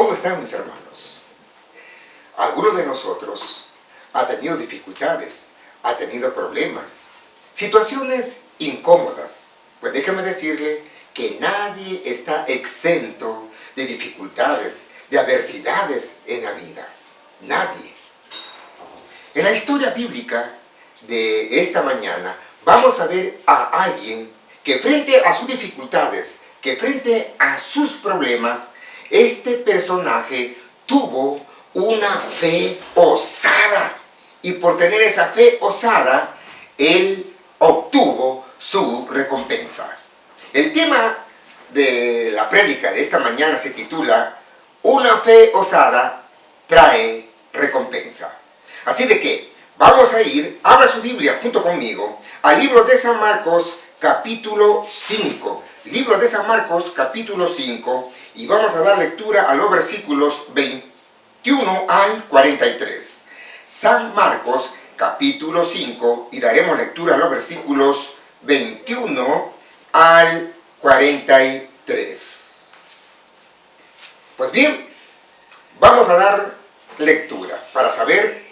¿Cómo están mis hermanos? Algunos de nosotros ha tenido dificultades, ha tenido problemas, situaciones incómodas. Pues déjame decirle que nadie está exento de dificultades, de adversidades en la vida. Nadie. En la historia bíblica de esta mañana vamos a ver a alguien que frente a sus dificultades, que frente a sus problemas, este personaje tuvo una fe osada. Y por tener esa fe osada, él obtuvo su recompensa. El tema de la prédica de esta mañana se titula Una fe osada trae recompensa. Así de que vamos a ir, abra su Biblia junto conmigo, al libro de San Marcos, capítulo 5. Libro de San Marcos, capítulo 5, y vamos a dar lectura a los versículos 21 al 43. San Marcos, capítulo 5, y daremos lectura a los versículos 21 al 43. Pues bien, vamos a dar lectura para saber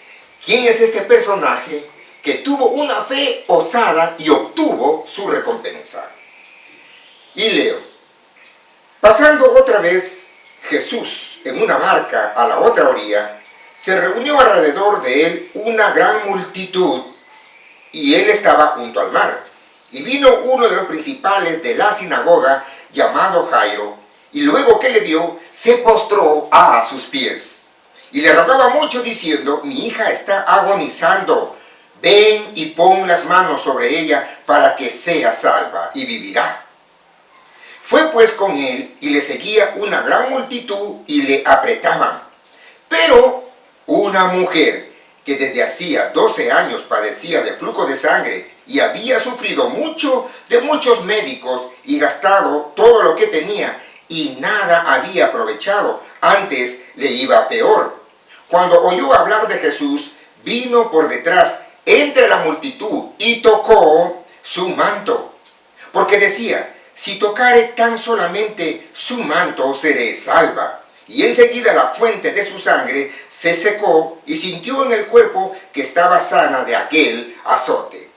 quién es este personaje que tuvo una fe osada y obtuvo su recompensa. Y leo: pasando otra vez Jesús en una barca a la otra orilla, se reunió alrededor de él una gran multitud, y él estaba junto al mar. Y vino uno de los principales de la sinagoga, llamado Jairo, y luego que le vio, se postró a sus pies. Y le rogaba mucho, diciendo: mi hija está agonizando, ven y pon las manos sobre ella para que sea salva y vivirá. Fue pues con él, y le seguía una gran multitud, y le apretaban. Pero una mujer que desde hacía 12 años padecía de flujo de sangre, y había sufrido mucho de muchos médicos, y gastado todo lo que tenía, y nada había aprovechado, antes le iba peor. Cuando oyó hablar de Jesús, vino por detrás entre la multitud, y tocó su manto, porque decía: si tocare tan solamente su manto, seré salva. Y enseguida la fuente de su sangre se secó, y sintió en el cuerpo que estaba sana de aquel azote.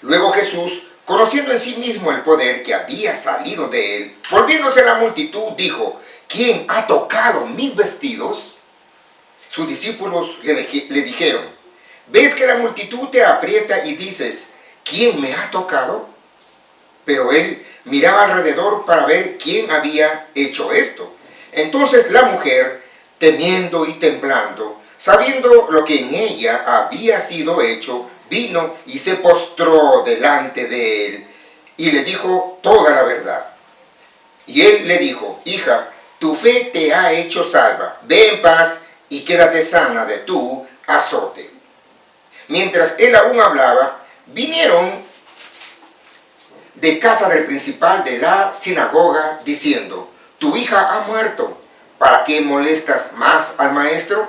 Luego Jesús, conociendo en sí mismo el poder que había salido de él, volviéndose a la multitud, dijo: ¿quién ha tocado mis vestidos? Sus discípulos le dijeron: ¿ves que la multitud te aprieta y dices: ¿quién me ha tocado? Pero él miraba alrededor para ver quién había hecho esto. Entonces la mujer, temiendo y temblando, sabiendo lo que en ella había sido hecho, vino y se postró delante de él, y le dijo toda la verdad. Y él le dijo: hija, tu fe te ha hecho salva, ve en paz y quédate sana de tu azote. Mientras él aún hablaba, vinieron de casa del principal de la sinagoga, diciendo: tu hija ha muerto, ¿para qué molestas más al maestro?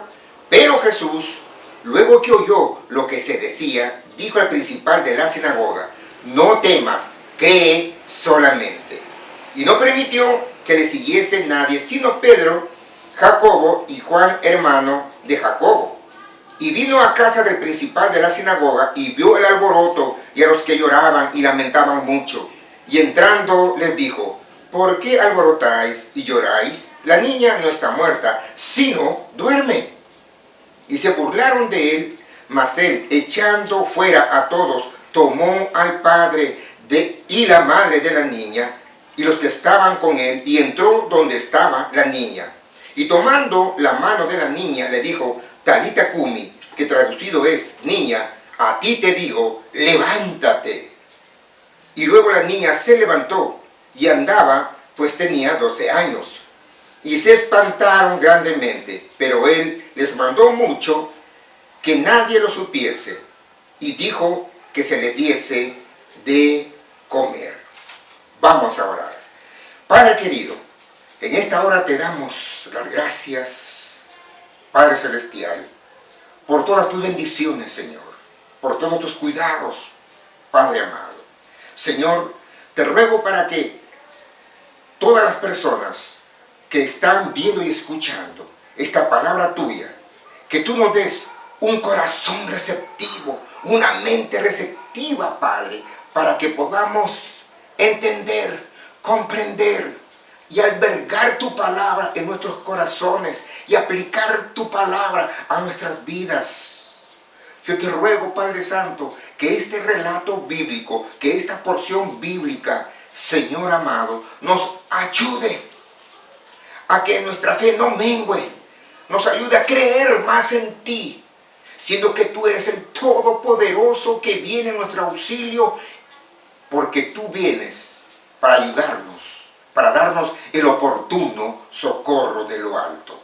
Pero Jesús, luego que oyó lo que se decía, dijo al principal de la sinagoga: no temas, cree solamente. Y no permitió que le siguiese nadie, sino Pedro, Jacobo y Juan, hermano de Jacobo. Y vino a casa del principal de la sinagoga, y vio el alboroto y a los que lloraban y lamentaban mucho. Y entrando les dijo: ¿por qué alborotáis y lloráis? La niña no está muerta, sino duerme. Y se burlaron de él, mas él, echando fuera a todos, tomó al padre y la madre de la niña, y los que estaban con él, y entró donde estaba la niña. Y tomando la mano de la niña, le dijo: Talita cumi, que traducido es: niña, a ti te digo, levántate. Y luego la niña se levantó y andaba, pues tenía 12 años. Y se espantaron grandemente, pero él les mandó mucho que nadie lo supiese, y dijo que se le diese de comer. Vamos a orar. Padre querido, en esta hora te damos las gracias, Padre Celestial, por todas tus bendiciones, Señor, por todos tus cuidados, Padre amado. Señor, te ruego para que todas las personas que están viendo y escuchando esta palabra tuya, que tú nos des un corazón receptivo, una mente receptiva, Padre, para que podamos entender, comprender y albergar tu palabra en nuestros corazones y aplicar tu palabra a nuestras vidas. Yo te ruego, Padre Santo, que este relato bíblico, que esta porción bíblica, Señor amado, nos ayude a que nuestra fe no mengue, nos ayude a creer más en ti, siendo que tú eres el Todopoderoso que viene en nuestro auxilio, porque tú vienes para ayudarnos, para darnos el oportuno socorro de lo alto.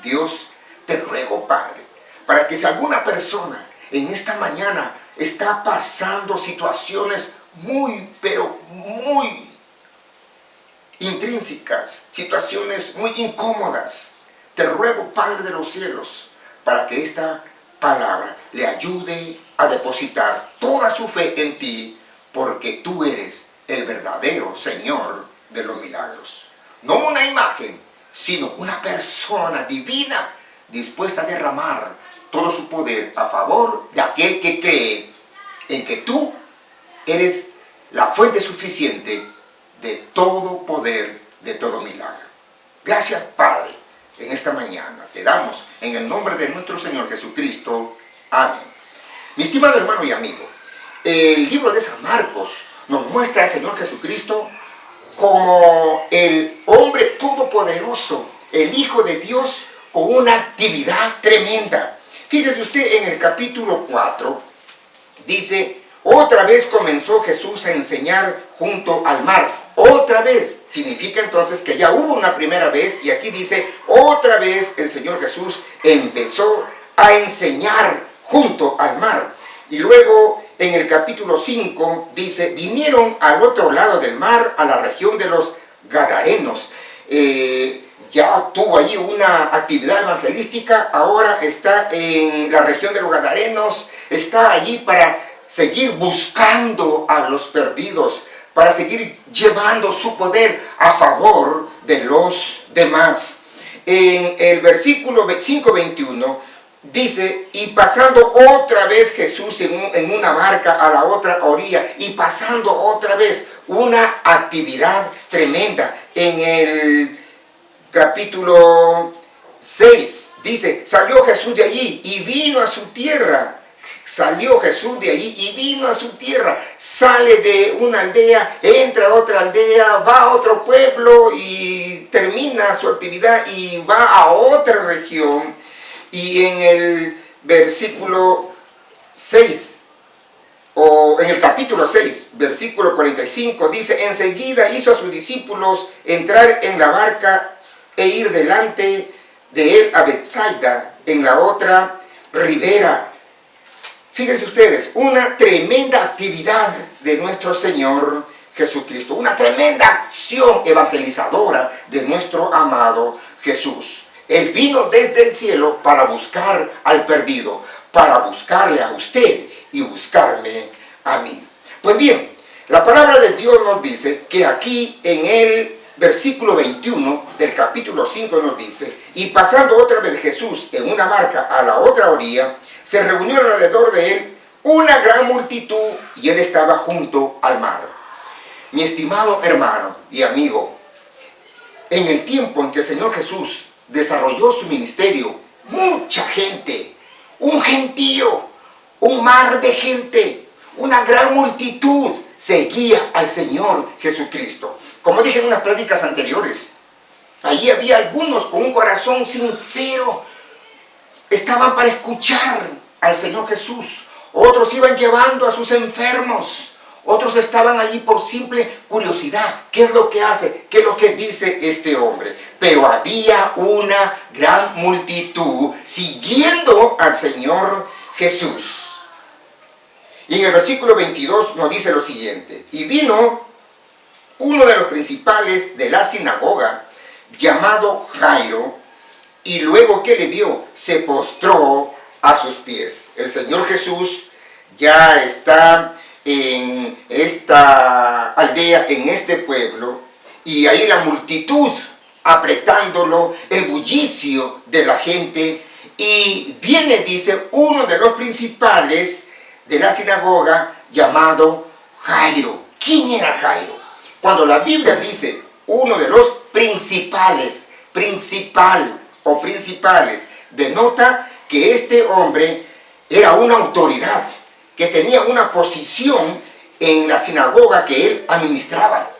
Dios, te ruego, Padre, para que si alguna persona en esta mañana está pasando situaciones muy, pero muy intrínsecas, situaciones muy incómodas, te ruego, Padre de los cielos, para que esta palabra le ayude a depositar toda su fe en ti, porque tú eres el verdadero Señor de los milagros. No una imagen, sino una persona divina dispuesta a derramar todo su poder a favor de aquel que cree en que tú eres la fuente suficiente de todo poder, de todo milagro. Gracias, Padre, en esta mañana. Te damos en el nombre de nuestro Señor Jesucristo. Amén. Mi estimado hermano y amigo, el libro de San Marcos nos muestra al Señor Jesucristo como el hombre todopoderoso, el Hijo de Dios, con una actividad tremenda. Fíjese usted en el capítulo 4, dice: otra vez comenzó Jesús a enseñar junto al mar. Otra vez, significa entonces que ya hubo una primera vez, y aquí dice, otra vez el Señor Jesús empezó a enseñar junto al mar. Y luego en el capítulo 5 dice, vinieron al otro lado del mar, a la región de los Gadarenos. Ya tuvo allí una actividad evangelística, ahora está en la región de los Gadarenos, está allí para seguir buscando a los perdidos, para seguir llevando su poder a favor de los demás. En el versículo 5:21 dice, y pasando otra vez Jesús en una barca a la otra orilla, y pasando otra vez, una actividad tremenda. En el capítulo 6 dice, salió Jesús de allí y vino a su tierra. Salió Jesús de allí y vino a su tierra. Sale de una aldea, entra a otra aldea, va a otro pueblo y termina su actividad y va a otra región. Y en el versículo 6, o en el capítulo 6, versículo 45, dice, enseguida hizo a sus discípulos entrar en la barca e ir delante de él a Betsaida, en la otra ribera. Fíjense ustedes, una tremenda actividad de nuestro Señor Jesucristo, una tremenda acción evangelizadora de nuestro amado Jesús. Él vino desde el cielo para buscar al perdido, para buscarle a usted y buscarme a mí. Pues bien, la palabra de Dios nos dice que aquí en el versículo 21 del capítulo 5 nos dice, y pasando otra vez Jesús en una barca a la otra orilla, se reunió alrededor de él una gran multitud y él estaba junto al mar. Mi estimado hermano y amigo, en el tiempo en que el Señor Jesús desarrolló su ministerio, mucha gente, un gentío, un mar de gente, una gran multitud seguía al Señor Jesucristo. Como dije en unas pláticas anteriores, allí había algunos con un corazón sincero, estaban para escuchar al Señor Jesús. Otros iban llevando a sus enfermos. Otros estaban allí por simple curiosidad. ¿Qué es lo que hace? ¿Qué es lo que dice este hombre? Pero había una gran multitud siguiendo al Señor Jesús. Y en el versículo 22 nos dice lo siguiente. Y vino uno de los principales de la sinagoga, llamado Jairo, y luego que le vio, se postró a sus pies. El Señor Jesús ya está en esta aldea, en este pueblo, y ahí la multitud apretándolo, el bullicio de la gente. Y viene, dice, uno de los principales de la sinagoga llamado Jairo. ¿Quién era Jairo? Cuando la Biblia dice uno de los principales, principal o principales, denota que este hombre era una autoridad, que tenía una posición en la sinagoga que él administraba.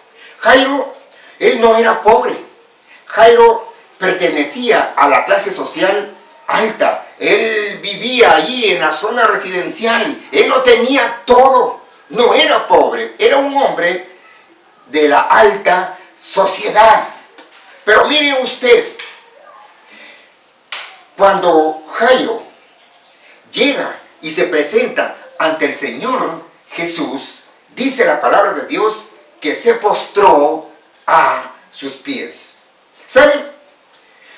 Jairo, él no era pobre. Jairo pertenecía a la clase social alta. Él vivía allí en la zona residencial. Él no tenía todo. No era pobre. Era un hombre de la alta sociedad. Pero mire usted, cuando Jairo llega y se presenta ante el Señor Jesús, dice la palabra de Dios que se postró a sus pies. ¿Saben?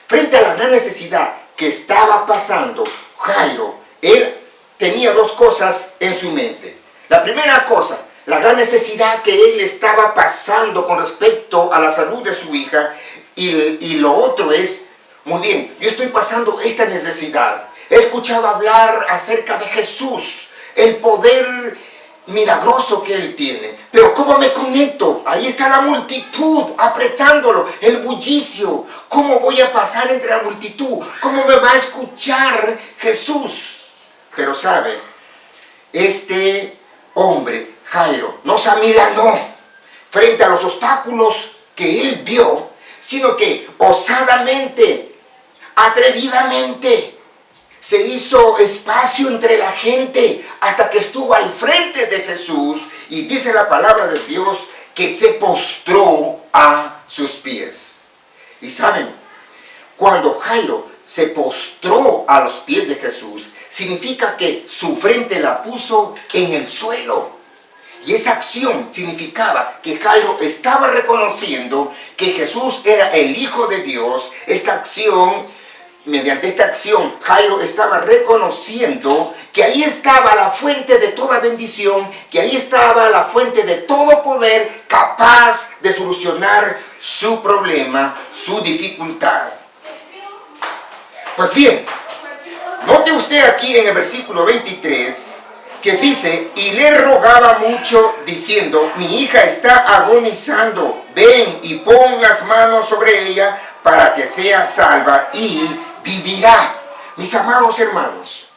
Frente a la gran necesidad que estaba pasando Jairo, él tenía dos cosas en su mente. La primera cosa, la gran necesidad que él estaba pasando con respecto a la salud de su hija, y lo otro es, muy bien, yo estoy pasando esta necesidad. He escuchado hablar acerca de Jesús, el poder milagroso que Él tiene. Pero ¿cómo me conecto? Ahí está la multitud apretándolo, el bullicio. ¿Cómo voy a pasar entre la multitud? ¿Cómo me va a escuchar Jesús? Pero sabe, este hombre, Jairo, no se amilanó frente a los obstáculos que él vio, sino que osadamente, atrevidamente, se hizo espacio entre la gente hasta que estuvo al frente de Jesús, y dice la palabra de Dios que se postró a sus pies. Y saben, cuando Jairo se postró a los pies de Jesús, significa que su frente la puso en el suelo. Y esa acción significaba que Jairo estaba reconociendo que Jesús era el Hijo de Dios. Mediante esta acción, Jairo estaba reconociendo que ahí estaba la fuente de toda bendición, que ahí estaba la fuente de todo poder capaz de solucionar su problema, su dificultad. Pues bien, note usted aquí en el versículo 23 que dice, y le rogaba mucho diciendo, mi hija está agonizando, ven y pon las manos sobre ella para que sea salva y vivirá. Mis amados hermanos,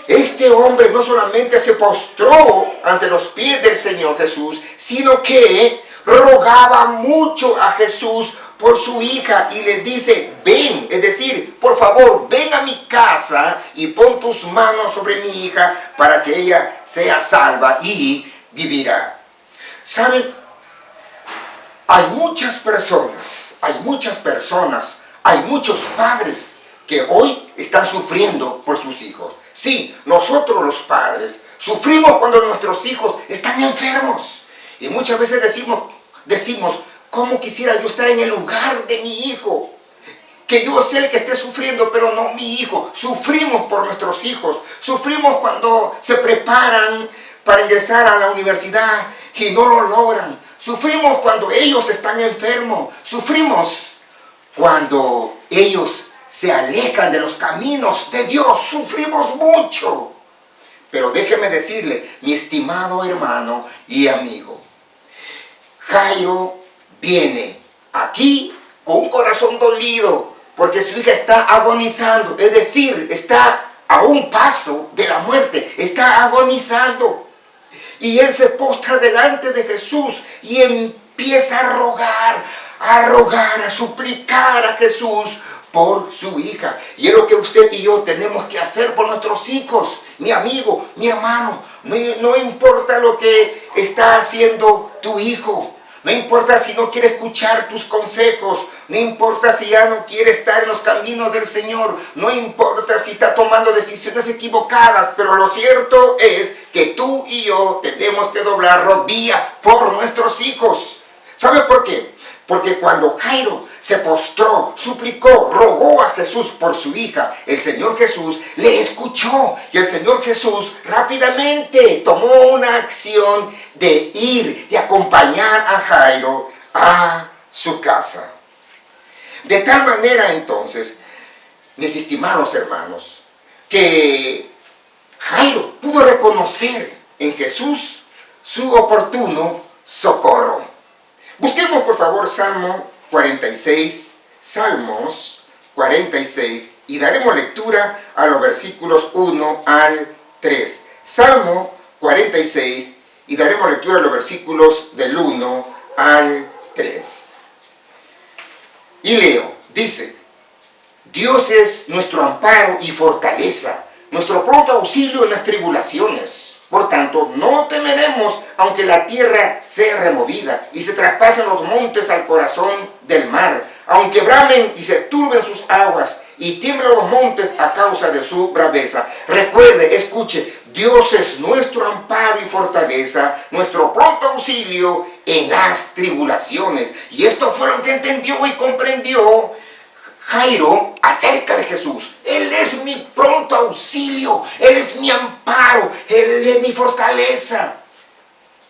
este hombre no solamente se postró ante los pies del Señor Jesús, sino que rogaba mucho a Jesús por su hija y le dice, ven, es decir, por favor, ven a mi casa y pon tus manos sobre mi hija para que ella sea salva y vivirá. ¿Saben? Hay muchas personas, hay muchos padres que hoy están sufriendo por sus hijos. Sí, nosotros los padres sufrimos cuando nuestros hijos están enfermos. Y muchas veces decimos, ¿cómo quisiera yo estar en el lugar de mi hijo? Que yo sea el que esté sufriendo, pero no mi hijo. Sufrimos por nuestros hijos. Sufrimos cuando se preparan para ingresar a la universidad y no lo logran. Sufrimos cuando ellos están enfermos. Sufrimos cuando ellos se alejan de los caminos de Dios. Sufrimos mucho. Pero déjeme decirle, mi estimado hermano y amigo, Jairo viene aquí con un corazón dolido porque su hija está agonizando, es decir, está a un paso de la muerte, está agonizando. Y él se postra delante de Jesús y empieza a rogar, a suplicar a Jesús por su hija. Y es lo que usted y yo tenemos que hacer por nuestros hijos, mi amigo, mi hermano. No importa lo que está haciendo tu hijo. No importa si no quiere escuchar tus consejos. No importa si ya no quiere estar en los caminos del Señor. No importa si está tomando decisiones equivocadas. Pero lo cierto es que tú y yo tenemos que doblar rodillas por nuestros hijos. ¿Sabe por qué? Porque cuando Jairo se postró, suplicó, rogó a Jesús por su hija, el Señor Jesús le escuchó. Y el Señor Jesús rápidamente tomó una acción de ir, de acompañar a Jairo a su casa. De tal manera entonces, mis estimados hermanos, que Jairo pudo reconocer en Jesús su oportuno socorro. Busquemos por favor Salmo 46, Salmos 46, y daremos lectura a los versículos 1 al 3. Salmo 46, y daremos lectura a los versículos del 1 al 3. Y leo, dice: Dios es nuestro amparo y fortaleza, nuestro pronto auxilio en las tribulaciones. Por tanto, no temeremos aunque la tierra sea removida y se traspasen los montes al corazón del mar, aunque bramen y se turben sus aguas y tiemblen los montes a causa de su braveza. Recuerde, escuche, Dios es nuestro amparo y fortaleza, nuestro pronto auxilio en las tribulaciones. Y esto fue lo que entendió y comprendió Jairo acerca de Jesús. Él es mi pronto auxilio, Él es mi amparo, Él es mi fortaleza.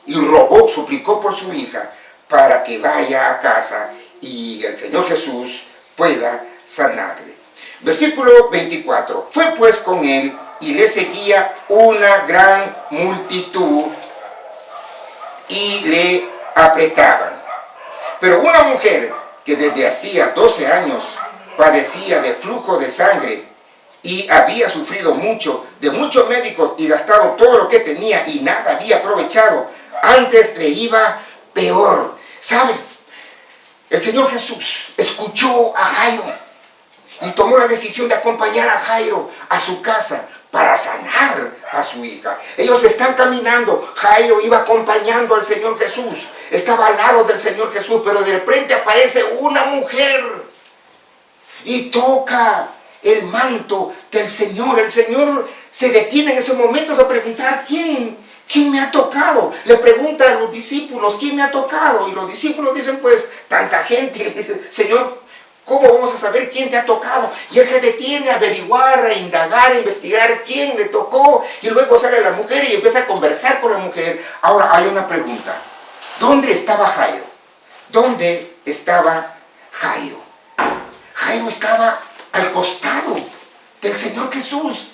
Y rogó, suplicó por su hija para que vaya a casa y el Señor Jesús pueda sanarle. Versículo 24. Fue pues con él y le seguía una gran multitud y le apretaban. Pero una mujer que desde hacía 12 años padecía de flujo de sangre y había sufrido mucho de muchos médicos y gastado todo lo que tenía y nada había aprovechado, antes le iba peor. ¿Saben? El Señor Jesús escuchó a Jairo y tomó la decisión de acompañar a Jairo a su casa para sanar a su hija. Ellos están caminando, Jairo iba acompañando al Señor Jesús, estaba al lado del Señor Jesús, pero de repente aparece una mujer y toca el manto del Señor. El Señor se detiene en esos momentos a preguntar: ¿Quién me ha tocado? Le pregunta a los discípulos: ¿quién me ha tocado? Y los discípulos dicen: pues tanta gente. Señor, ¿cómo vamos a saber quién te ha tocado? Y él se detiene a averiguar, a indagar, a investigar quién le tocó. Y luego sale la mujer y empieza a conversar con la mujer. Ahora hay una pregunta: ¿dónde estaba Jairo? ¿Dónde estaba Jairo? Jairo estaba al costado del Señor Jesús.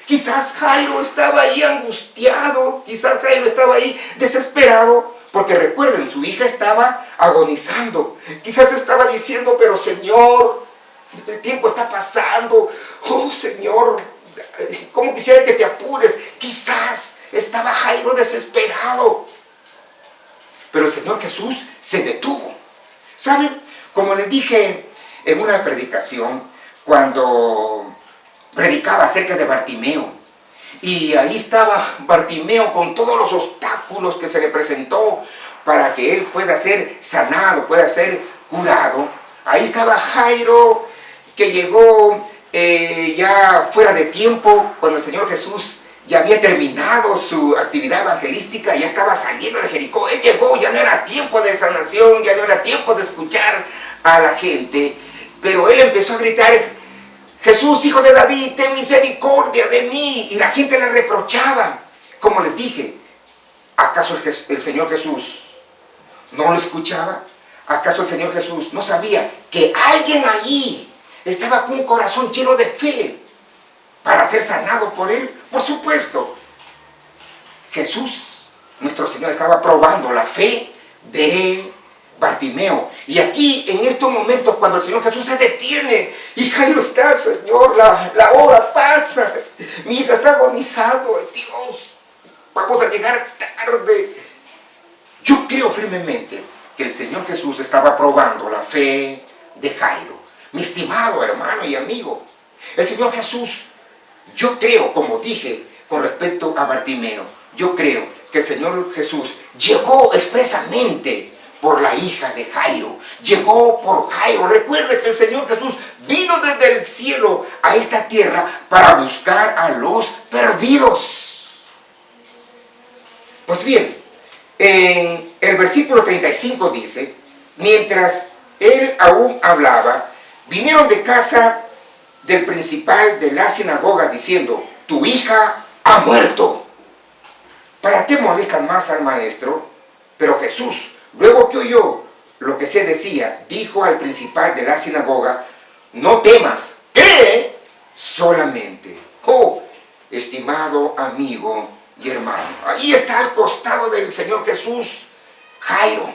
Quizás Jairo estaba ahí angustiado, quizás Jairo estaba ahí desesperado, porque recuerden, su hija estaba agonizando. Quizás estaba diciendo: pero Señor, el tiempo está pasando. Oh Señor, ¿cómo quisiera que te apures? Quizás estaba Jairo desesperado. Pero el Señor Jesús se detuvo. ¿Saben? Como les dije en una predicación, cuando predicaba acerca de Bartimeo, y ahí estaba Bartimeo con todos los obstáculos que se le presentó para que él pueda ser sanado, pueda ser curado. Ahí estaba Jairo, que llegó ya fuera de tiempo, cuando el Señor Jesús ya había terminado su actividad evangelística, ya estaba saliendo de Jericó. Él llegó, ya no era tiempo de sanación, ya no era tiempo de escuchar a la gente, pero él empezó a gritar: Jesús, hijo de David, ten misericordia de mí. Y la gente le reprochaba. Como les dije, ¿acaso el Señor Jesús no lo escuchaba? ¿Acaso el Señor Jesús no sabía que alguien allí estaba con un corazón lleno de fe para ser sanado por él? Por supuesto, Jesús, nuestro Señor, estaba probando la fe de Bartimeo. Y aquí, en estos momentos, cuando el Señor Jesús se detiene y Jairo está: Señor, la hora pasa, mi hija está agonizando, Dios, vamos a llegar tarde. Yo creo firmemente que el Señor Jesús estaba probando la fe de Jairo. Mi estimado hermano y amigo, el Señor Jesús, yo creo, como dije con respecto a Bartimeo, yo creo que el Señor Jesús llegó expresamente por la hija de Jairo, llegó por Jairo. Recuerde que el Señor Jesús vino desde el cielo a esta tierra para buscar a los perdidos. Pues bien, en el versículo 35 dice: mientras él aún hablaba, vinieron de casa del principal de la sinagoga diciendo: tu hija ha muerto. ¿Para qué molestan más al maestro? Pero Jesús, luego que oyó lo que se decía, dijo al principal de la sinagoga: no temas, cree solamente. Oh, estimado amigo y hermano, ahí está al costado del Señor Jesús Jairo.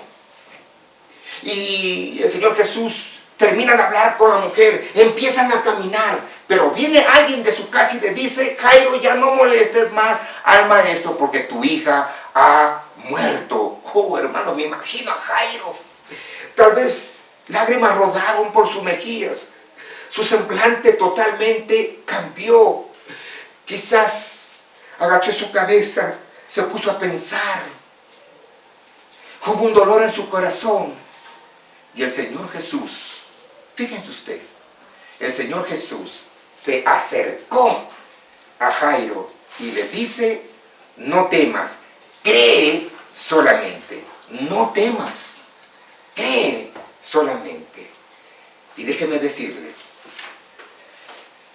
Y el Señor Jesús termina de hablar con la mujer, empiezan a caminar, pero viene alguien de su casa y le dice: Jairo, ya no molestes más al maestro porque tu hija ha muerto. Oh, hermano, me imagino a Jairo. Tal vez lágrimas rodaron por sus mejillas, su semblante totalmente cambió. Quizás agachó su cabeza, se puso a pensar. Hubo un dolor en su corazón. Y el Señor Jesús, fíjense usted, el Señor Jesús se acercó a Jairo y le dice: no temas, cree solamente. No temas, cree solamente. Y déjeme decirle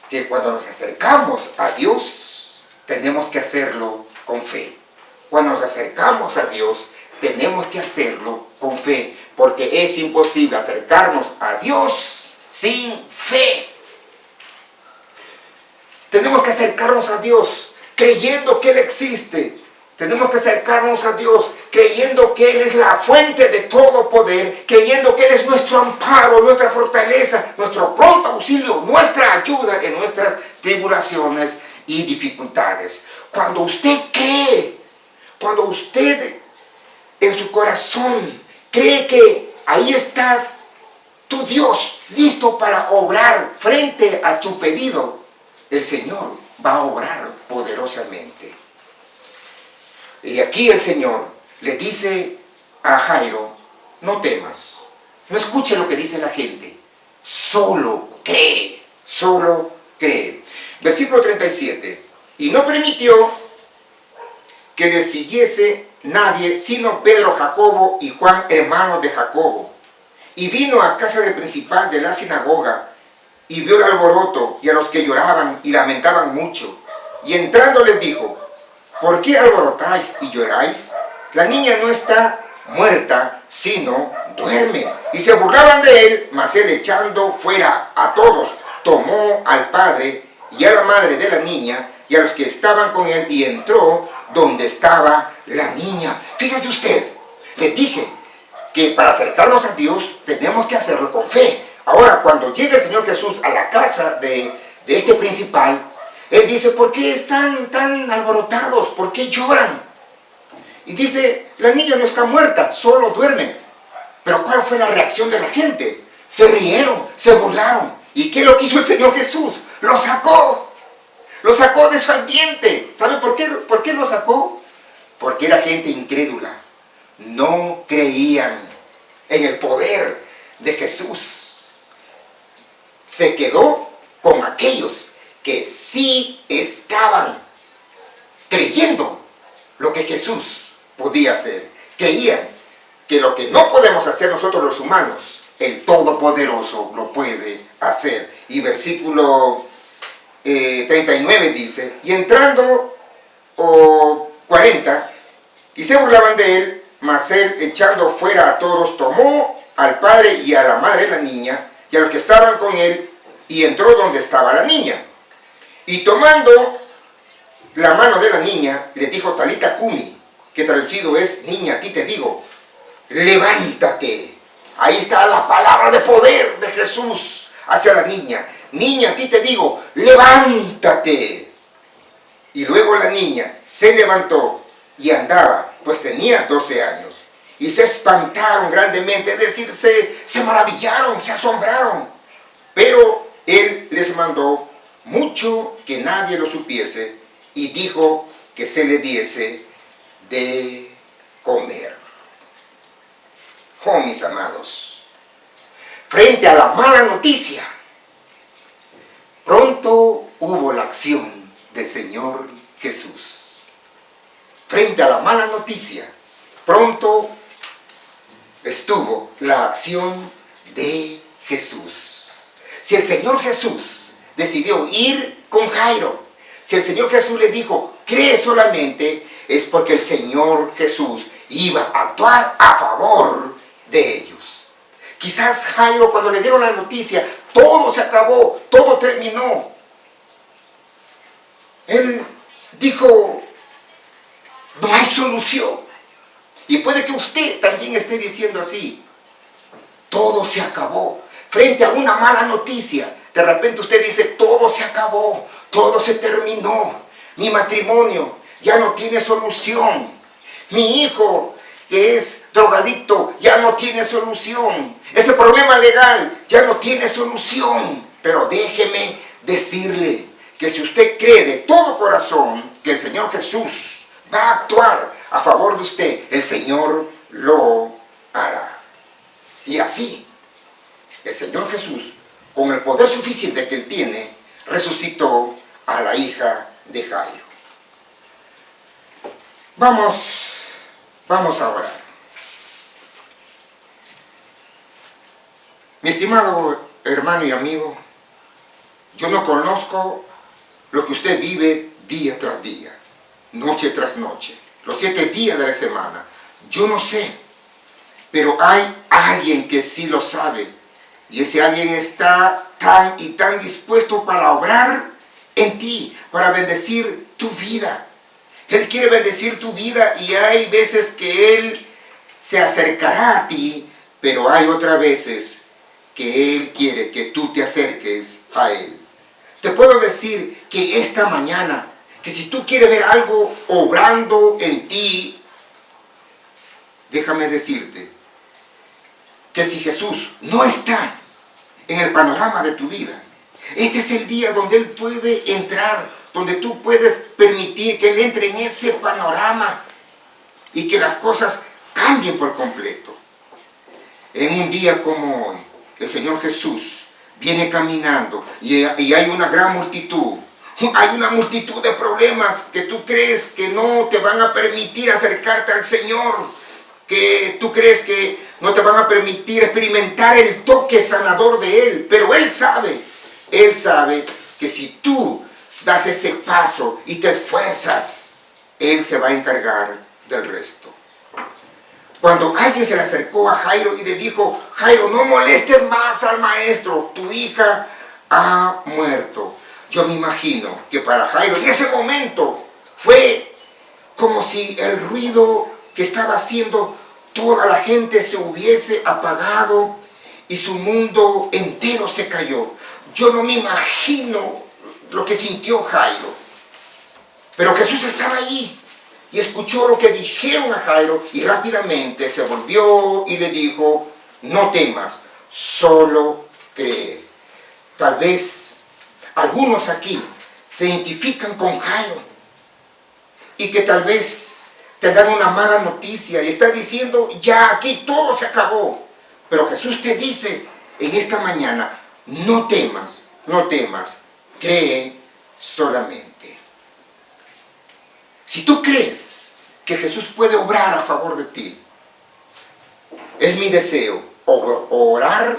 que cuando nos acercamos a Dios, tenemos que hacerlo con fe. Cuando nos acercamos a Dios, tenemos que hacerlo con fe, porque es imposible acercarnos a Dios sin fe. Tenemos que acercarnos a Dios creyendo que Él existe. Tenemos que acercarnos a Dios creyendo que Él es la fuente de todo poder, creyendo que Él es nuestro amparo, nuestra fortaleza, nuestro pronto auxilio, nuestra ayuda en nuestras tribulaciones y dificultades. Cuando usted cree, cuando usted en su corazón cree que ahí está tu Dios listo para obrar frente a tu pedido, el Señor va a obrar poderosamente. Y aquí el Señor le dice a Jairo: no temas, no escuche lo que dice la gente, solo cree, solo cree. Versículo 37, y no permitió que le siguiese nadie sino Pedro, Jacobo y Juan, hermanos de Jacobo. Y vino a casa del principal de la sinagoga y vio el alboroto y a los que lloraban y lamentaban mucho. Y entrando les dijo: ¿por qué alborotáis y lloráis? La niña no está muerta, sino duerme. Y se burlaban de él, mas él, echando fuera a todos, tomó al padre y a la madre de la niña y a los que estaban con él, y entró donde estaba la niña. Fíjese usted, les dije que para acercarnos a Dios tenemos que hacerlo con fe. Ahora, cuando llega el Señor Jesús a la casa de este principal, Él dice: ¿por qué están tan alborotados? ¿Por qué lloran? Y dice: la niña no está muerta, solo duerme. Pero ¿cuál fue la reacción de la gente? Se rieron, se burlaron. ¿Y qué lo que hizo el Señor Jesús? Lo sacó. Lo sacó de su ambiente. ¿Sabe por qué? ¿Por qué lo sacó? Porque era gente incrédula. No creían en el poder de Jesús. Se quedó con aquellos que sí estaban creyendo lo que Jesús podía hacer. Creían que lo que no podemos hacer nosotros los humanos, el Todopoderoso lo puede hacer. Y versículo 39 dice: y entrando 40, y se burlaban de él, mas él, echando fuera a todos, tomó al padre y a la madre de la niña y a los que estaban con él, y entró donde estaba la niña. Y tomando la mano de la niña, le dijo: Talita cumi, que traducido es: niña, a ti te digo, levántate. Ahí está la palabra de poder de Jesús hacia la niña. Niña, a ti te digo, levántate. Y luego la niña se levantó y andaba, pues tenía 12 años. Y se espantaron grandemente, es decir, se maravillaron, se asombraron. Pero él les mandó mucho que nadie lo supiese, y dijo que se le diese de comer. Oh, mis amados, frente a la mala noticia, pronto hubo la acción del Señor Jesús. Frente a la mala noticia, pronto estuvo la acción de Jesús. Si el Señor Jesús decidió ir con Jairo, si el Señor Jesús le dijo: cree solamente, es porque el Señor Jesús iba a actuar a favor de ellos. Quizás Jairo, cuando le dieron la noticia, todo se acabó, todo terminó. Él dijo, no hay solución. Y puede que usted también esté diciendo así, todo se acabó. Frente a una mala noticia, de repente usted dice, todo se acabó, todo se terminó. Mi matrimonio ya no tiene solución. Mi hijo, que es drogadicto, ya no tiene solución. Ese problema legal ya no tiene solución. Pero déjeme decirle que si usted cree de todo corazón que el Señor Jesús va a actuar a favor de usted, el Señor lo hará. Y así, el Señor Jesús, con el poder suficiente que Él tiene, resucitó a la hija de Jairo. Vamos a orar. Mi estimado hermano y amigo, yo no conozco lo que usted vive día tras día, noche tras noche, los 7 días de la semana. Yo no sé, pero hay alguien que sí lo sabe. Y ese alguien está tan y tan dispuesto para obrar en ti, para bendecir tu vida. Él quiere bendecir tu vida y hay veces que Él se acercará a ti, pero hay otras veces que Él quiere que tú te acerques a Él. Te puedo decir que esta mañana, que si tú quieres ver algo obrando en ti, déjame decirte que si Jesús no está en el panorama de tu vida, este es el día donde Él puede entrar, donde tú puedes permitir que Él entre en ese panorama y que las cosas cambien por completo. En un día como hoy, el Señor Jesús viene caminando y hay una gran multitud. Hay una multitud de problemas que tú crees que no te van a permitir acercarte al Señor, que tú crees que no te van a permitir experimentar el toque sanador de Él, pero Él sabe que si tú das ese paso y te esfuerzas, Él se va a encargar del resto. Cuando alguien se le acercó a Jairo y le dijo, Jairo, no molestes más al maestro, tu hija ha muerto. Yo me imagino que para Jairo en ese momento fue como si el ruido que estaba haciendo toda la gente se hubiese apagado y su mundo entero se cayó. Yo no me imagino lo que sintió Jairo. Pero Jesús estaba allí y escuchó lo que dijeron a Jairo y rápidamente se volvió y le dijo, no temas, solo cree. Tal vez algunos aquí se identifican con Jairo y que tal vez te dan una mala noticia y estás diciendo, ya aquí todo se acabó. Pero Jesús te dice en esta mañana, no temas, no temas, cree solamente. Si tú crees que Jesús puede obrar a favor de ti, es mi deseo orar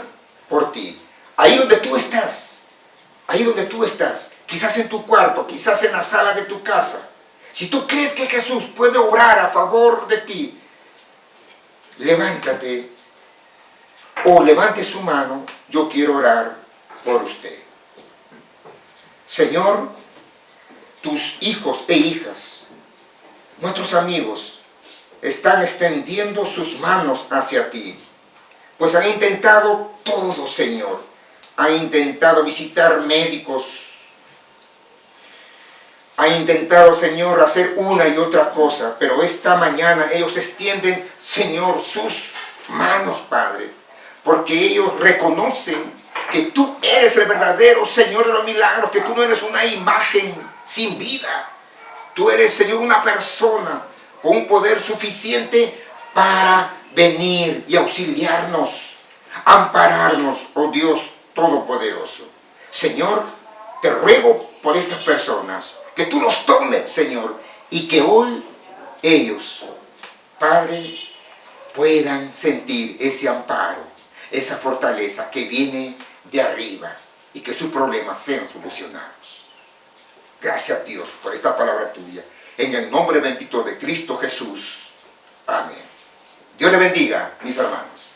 por ti. Ahí donde tú estás, quizás en tu cuarto, quizás en la sala de tu casa. Si tú crees que Jesús puede obrar a favor de ti, levántate o levante su mano, yo quiero orar por usted. Señor, tus hijos e hijas, nuestros amigos, están extendiendo sus manos hacia ti, pues han intentado todo, Señor. Han intentado visitar médicos, han intentado, Señor, hacer una y otra cosa, pero esta mañana ellos extienden, Señor, sus manos, Padre, porque ellos reconocen que tú eres el verdadero Señor de los milagros, que tú no eres una imagen sin vida. Tú eres, Señor, una persona con un poder suficiente para venir y auxiliarnos, ampararnos, oh Dios Todopoderoso. Señor, te ruego por estas personas, que tú los tomes, Señor, y que hoy ellos, Padre, puedan sentir ese amparo, esa fortaleza que viene de arriba y que sus problemas sean solucionados. Gracias, Dios, por esta palabra tuya. En el nombre bendito de Cristo Jesús. Amén. Dios le bendiga, mis hermanos.